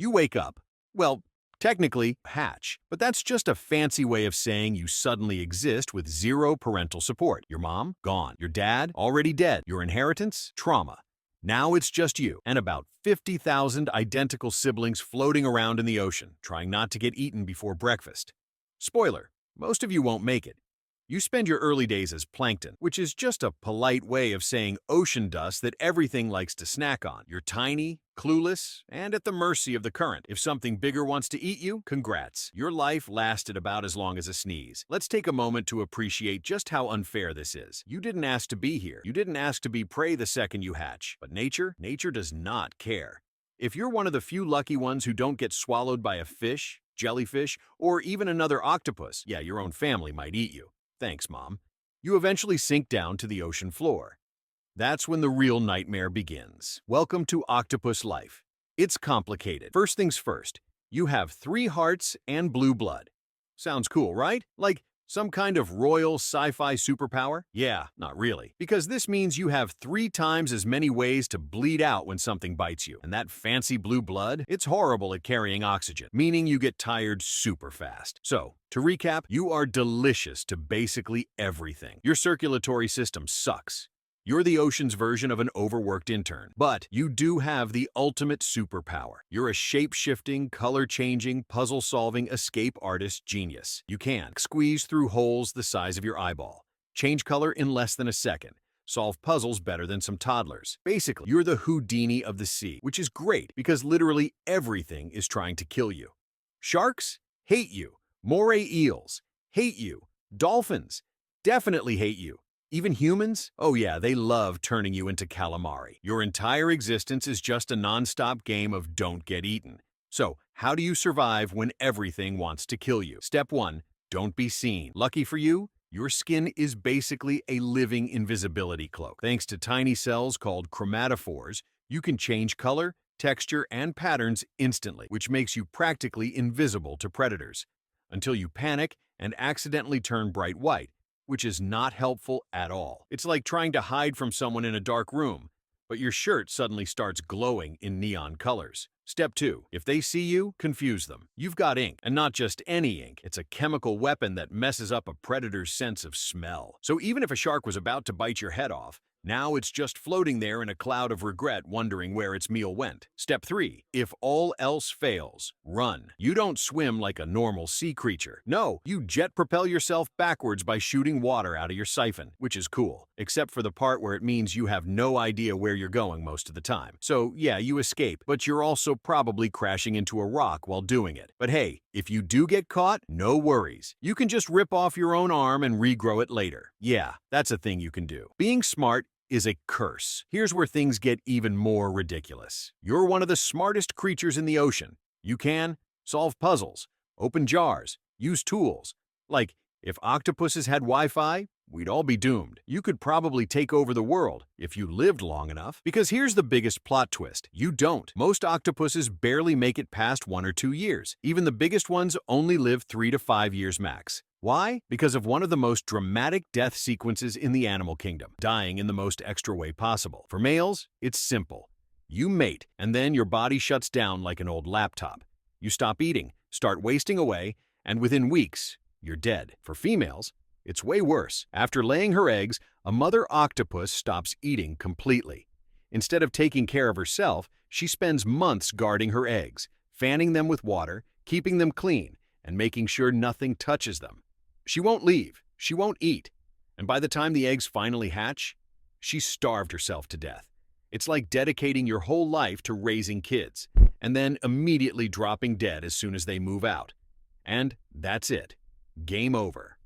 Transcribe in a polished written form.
You wake up. Well, technically, hatch, but that's just a fancy way of saying you suddenly exist with zero parental support. Your mom? Gone. Your dad? Already dead. Your inheritance? Trauma. Now it's just you and about 50,000 identical siblings floating around in the ocean, trying not to get eaten before breakfast. Spoiler, most of you won't make it. You spend your early days as plankton, which is just a polite way of saying ocean dust that everything likes to snack on. You're tiny, clueless, and at the mercy of the current. If something bigger wants to eat you, congrats. Your life lasted about as long as a sneeze. Let's take a moment to appreciate just how unfair this is. You didn't ask to be here. You didn't ask to be prey the second you hatch. But nature does not care. If you're one of the few lucky ones who don't get swallowed by a fish, jellyfish, or even another octopus, yeah, your own family might eat you. Thanks, Mom. You eventually sink down to the ocean floor. That's when the real nightmare begins. Welcome to octopus life. It's complicated. First things first, you have 3 hearts and blue blood. Sounds cool, right? Like some kind of royal sci-fi superpower? Yeah, not really. Because this means you have 3 times as many ways to bleed out when something bites you. And that fancy blue blood, it's horrible at carrying oxygen, meaning you get tired super fast. So, to recap, you are delicious to basically everything. Your circulatory system sucks. You're the ocean's version of an overworked intern. But you do have the ultimate superpower. You're a shape-shifting, color-changing, puzzle-solving escape artist genius. You can squeeze through holes the size of your eyeball, change color in less than a second, solve puzzles better than some toddlers. Basically, you're the Houdini of the sea, which is great because literally everything is trying to kill you. Sharks? Hate you. Moray eels? Hate you. Dolphins? Definitely hate you. Even humans? Oh yeah, they love turning you into calamari. Your entire existence is just a non-stop game of don't get eaten. So, how do you survive when everything wants to kill you? Step 1, don't be seen. Lucky for you, your skin is basically a living invisibility cloak. Thanks to tiny cells called chromatophores, you can change color, texture, and patterns instantly, which makes you practically invisible to predators. Until you panic and accidentally turn bright white, which is not helpful at all. It's like trying to hide from someone in a dark room, but your shirt suddenly starts glowing in neon colors. Step 2. If they see you, confuse them. You've got ink, and not just any ink. It's a chemical weapon that messes up a predator's sense of smell. So even if a shark was about to bite your head off, now it's just floating there in a cloud of regret wondering where its meal went. Step 3. If all else fails, run. You don't swim like a normal sea creature. No, you jet propel yourself backwards by shooting water out of your siphon, which is cool, except for the part where it means you have no idea where you're going most of the time. So yeah, you escape, but you're also probably crashing into a rock while doing it. But hey, if you do get caught, no worries. You can just rip off your own arm and regrow it later. Yeah, that's a thing you can do. Being smart is a curse. Here's where things get even more ridiculous. You're one of the smartest creatures in the ocean. You can solve puzzles, open jars, use tools. Like, if octopuses had Wi-Fi, we'd all be doomed. You could probably take over the world if you lived long enough. Because here's the biggest plot twist. You don't. Most octopuses barely make it past 1 or 2 years. Even the biggest ones only live 3 to 5 years max. Why? Because of one of the most dramatic death sequences in the animal kingdom, dying in the most extra way possible. For males, it's simple. You mate, and then your body shuts down like an old laptop. You stop eating, start wasting away, and within weeks, you're dead. For females, it's way worse. After laying her eggs, a mother octopus stops eating completely. Instead of taking care of herself, she spends months guarding her eggs, fanning them with water, keeping them clean, and making sure nothing touches them. She won't leave, she won't eat, and by the time the eggs finally hatch, she's starved herself to death. It's like dedicating your whole life to raising kids, and then immediately dropping dead as soon as they move out. And that's it. Game over.